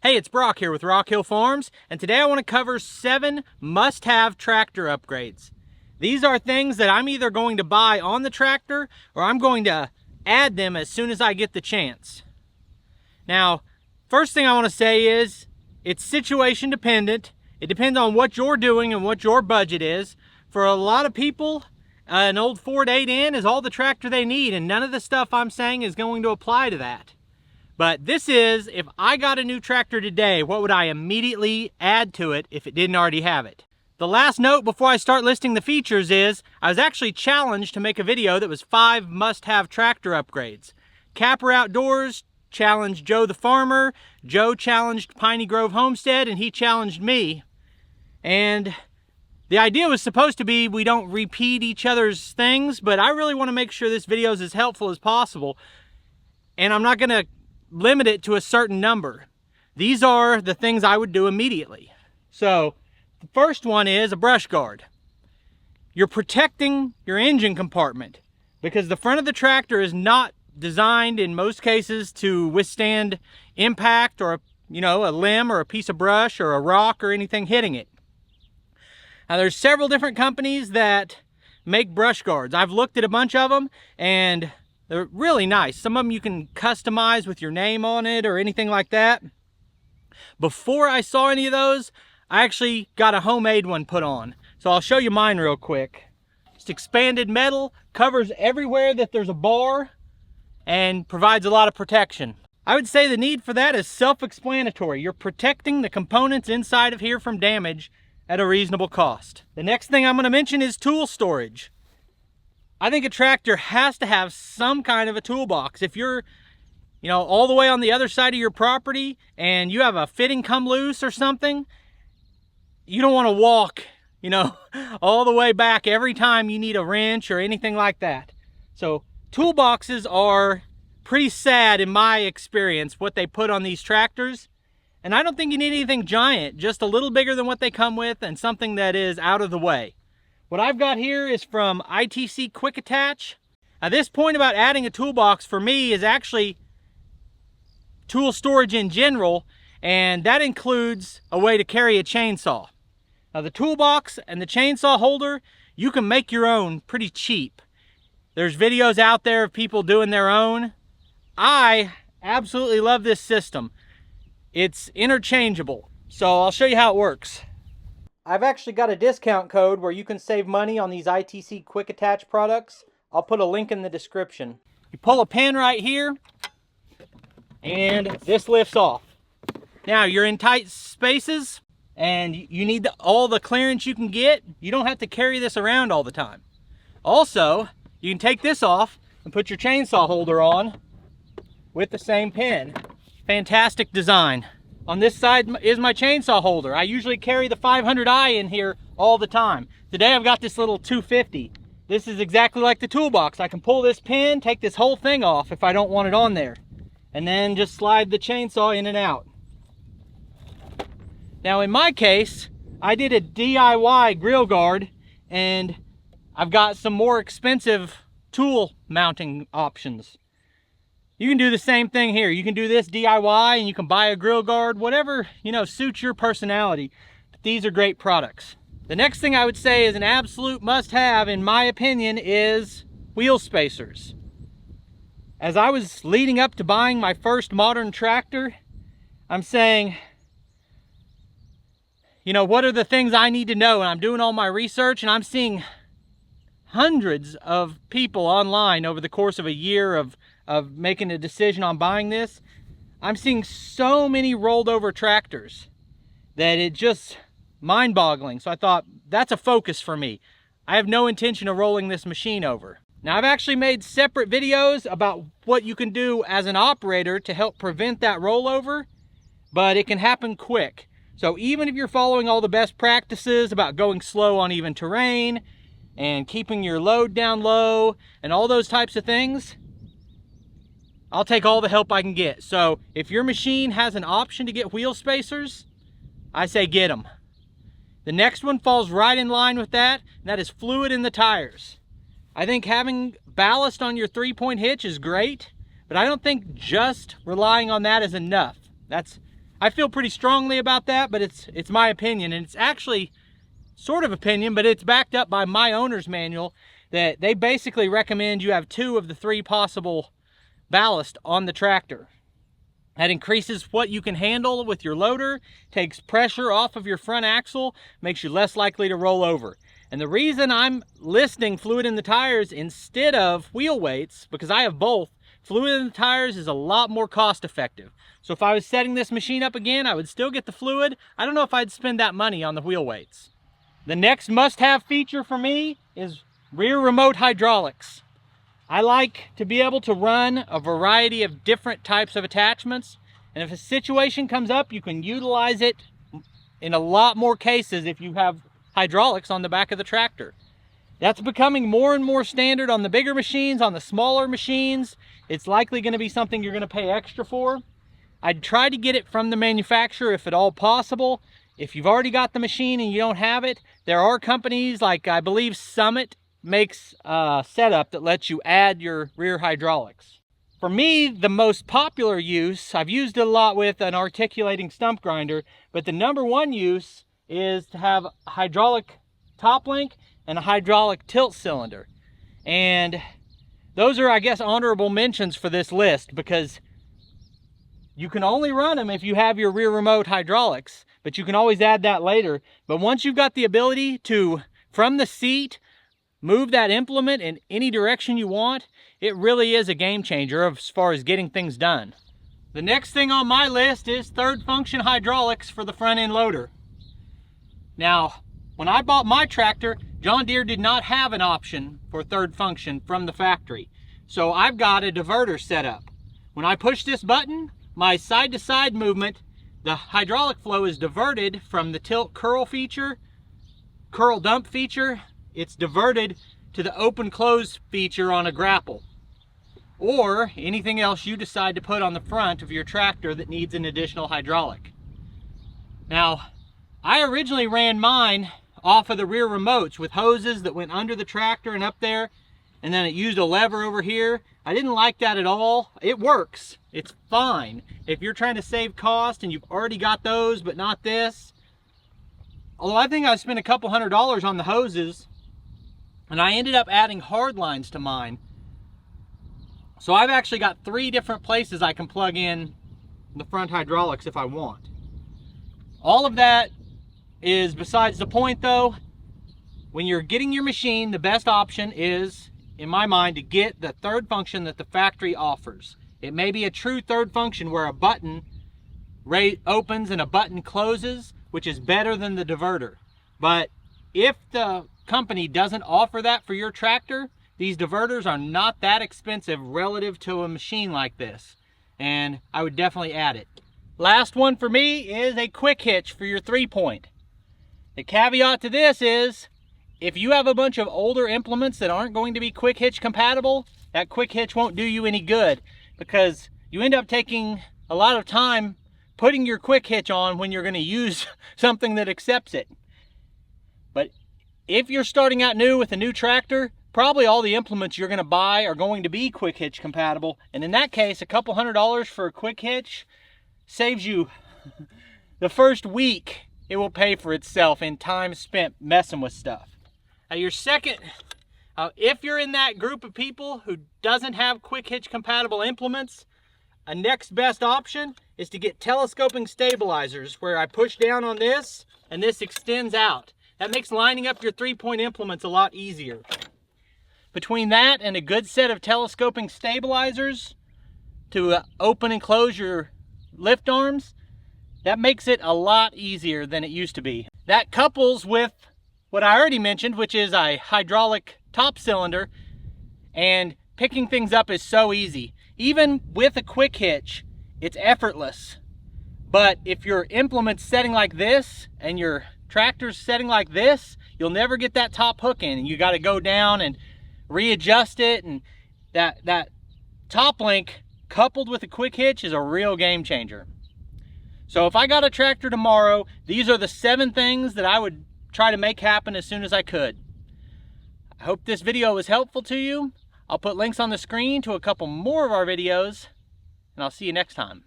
Hey, it's Brock here with Rock Hill Farms, and today I want to cover 7 must-have tractor upgrades. These are things that I'm either going to buy on the tractor or I'm going to add them as soon as I get the chance. Now, first thing I want to say is it's situation dependent. It depends on what you're doing and what your budget is. For a lot of people, an old Ford 8N is all the tractor they need, and none of the stuff I'm saying is going to apply to that. But this is, if I got a new tractor today, what would I immediately add to it if it didn't already have it? The last note before I start listing the features is, I was actually challenged to make a video that was 5 must-have tractor upgrades. Capper Outdoors challenged Joe the Farmer, Joe challenged Piney Grove Homestead, and he challenged me. And the idea was supposed to be we don't repeat each other's things, but I really want to make sure this video is as helpful as possible. And I'm not going to limit it to a certain number. These are the things I would do immediately. So the first one is a brush guard. You're protecting your engine compartment because the front of the tractor is not designed in most cases to withstand impact or a limb or a piece of brush or a rock or anything hitting it. Now there's several different companies that make brush guards. I've looked at a bunch of them and they're really nice. Some of them you can customize with your name on it or anything like that. Before I saw any of those, I actually got a homemade one put on. So I'll show you mine real quick. It's expanded metal, covers everywhere that there's a bar, and provides a lot of protection. I would say the need for that is self-explanatory. You're protecting the components inside of here from damage at a reasonable cost. The next thing I'm going to mention is tool storage. I think a tractor has to have some kind of a toolbox. If you're, all the way on the other side of your property and you have a fitting come loose or something, you don't want to walk, all the way back every time you need a wrench or anything like that. So toolboxes are pretty sad in my experience, what they put on these tractors. And I don't think you need anything giant, just a little bigger than what they come with and something that is out of the way. What I've got here is from ITC Quick Attach. Now this point about adding a toolbox for me is actually tool storage in general, and that includes a way to carry a chainsaw. Now the toolbox and the chainsaw holder, you can make your own pretty cheap. There's videos out there of people doing their own. I absolutely love this system. It's interchangeable, so I'll show you how it works. I've actually got a discount code where you can save money on these ITC Quick Attach products. I'll put a link in the description. You pull a pin right here, and this lifts off. Now, you're in tight spaces, and you need all the clearance you can get. You don't have to carry this around all the time. Also, you can take this off and put your chainsaw holder on with the same pin. Fantastic design. On this side is my chainsaw holder. I usually carry the 500i in here all the time. Today I've got this little 250. This is exactly like the toolbox. I can pull this pin, take this whole thing off if I don't want it on there, and then just slide the chainsaw in and out. Now in my case, I did a DIY grill guard, and I've got some more expensive tool mounting options. You can do the same thing here. You can do this DIY and you can buy a grill guard, whatever, suits your personality. But these are great products. The next thing I would say is an absolute must-have, in my opinion, is wheel spacers. As I was leading up to buying my first modern tractor, I'm saying, what are the things I need to know? And I'm doing all my research, and I'm seeing hundreds of people online over the course of a year of making a decision on buying this. I'm seeing so many rolled over tractors that it just mind-boggling. So I thought, that's a focus for me. I have no intention of rolling this machine over. Now I've actually made separate videos about what you can do as an operator to help prevent that rollover, but it can happen quick. So even if you're following all the best practices about going slow on even terrain and keeping your load down low and all those types of things, I'll take all the help I can get. So if your machine has an option to get wheel spacers, I say get them. The next one falls right in line with that, and that is fluid in the tires. I think having ballast on your 3-point hitch is great, but I don't think just relying on that is enough. That's I feel pretty strongly about that, but it's my opinion, and it's actually sort of opinion, but it's backed up by my owner's manual that they basically recommend you have 2 of the 3 possible ballast on the tractor. That increases what you can handle with your loader, takes pressure off of your front axle, makes you less likely to roll over. And the reason I'm listing fluid in the tires instead of wheel weights, because I have both, fluid in the tires is a lot more cost effective. So if I was setting this machine up again, I would still get the fluid. I don't know if I'd spend that money on the wheel weights. The next must-have feature for me is rear remote hydraulics. I like to be able to run a variety of different types of attachments, and if a situation comes up, you can utilize it in a lot more cases if you have hydraulics on the back of the tractor. That's becoming more and more standard on the bigger machines. On the smaller machines, it's likely going to be something you're going to pay extra for. I'd try to get it from the manufacturer if at all possible. If you've already got the machine and you don't have it, there are companies like, I believe Summit makes a setup that lets you add your rear hydraulics. For me, the most popular use, I've used it a lot with an articulating stump grinder, but the #1 use is to have a hydraulic top link and a hydraulic tilt cylinder. And those are, I guess, honorable mentions for this list, because you can only run them if you have your rear remote hydraulics, but you can always add that later. But once you've got the ability to, from the seat, move that implement in any direction you want, it really is a game changer as far as getting things done. The next thing on my list is third function hydraulics for the front end loader. Now, when I bought my tractor, John Deere did not have an option for third function from the factory. So I've got a diverter set up. When I push this button, my side-to-side movement, the hydraulic flow is diverted from the tilt curl feature, curl dump feature. It's diverted to the open close feature on a grapple, or anything else you decide to put on the front of your tractor that needs an additional hydraulic. Now, I originally ran mine off of the rear remotes with hoses that went under the tractor and up there, and then it used a lever over here. I didn't like that at all. It works, it's fine. If you're trying to save cost and you've already got those but not this, although I think I spent a couple $100s on the hoses, and I ended up adding hard lines to mine. So I've actually got 3 different places I can plug in the front hydraulics if I want. All of that is besides the point though. When you're getting your machine, the best option is, in my mind, to get the third function that the factory offers. It may be a true third function where a button opens and a button closes, which is better than the diverter. But if the company doesn't offer that for your tractor, these diverters are not that expensive relative to a machine like this, and I would definitely add it. Last one for me is a quick hitch for your 3-point. The caveat to this is, if you have a bunch of older implements that aren't going to be quick hitch compatible, that quick hitch won't do you any good, because you end up taking a lot of time putting your quick hitch on when you're going to use something that accepts it. But if you're starting out new with a new tractor, probably all the implements you're going to buy are going to be quick hitch compatible. And in that case, a couple $100s for a quick hitch saves you the first week. It will pay for itself in time spent messing with stuff. Your second, if you're in that group of people who doesn't have quick hitch compatible implements, a next best option is to get telescoping stabilizers, where I push down on this and this extends out. That makes lining up your 3-point implements a lot easier. Between that and a good set of telescoping stabilizers to open and close your lift arms, that makes it a lot easier than it used to be. That couples with what I already mentioned, which is a hydraulic top cylinder, and picking things up is so easy. Even with a quick hitch, it's effortless. But if your implement's setting like this and your tractor's setting like this, you'll never get that top hook in, and you got to go down and readjust it, and that top link coupled with a quick hitch is a real game changer. So if I got a tractor tomorrow, these are the 7 things that I would try to make happen as soon as I could. I hope this video was helpful to you. I'll put links on the screen to a couple more of our videos, and I'll see you next time.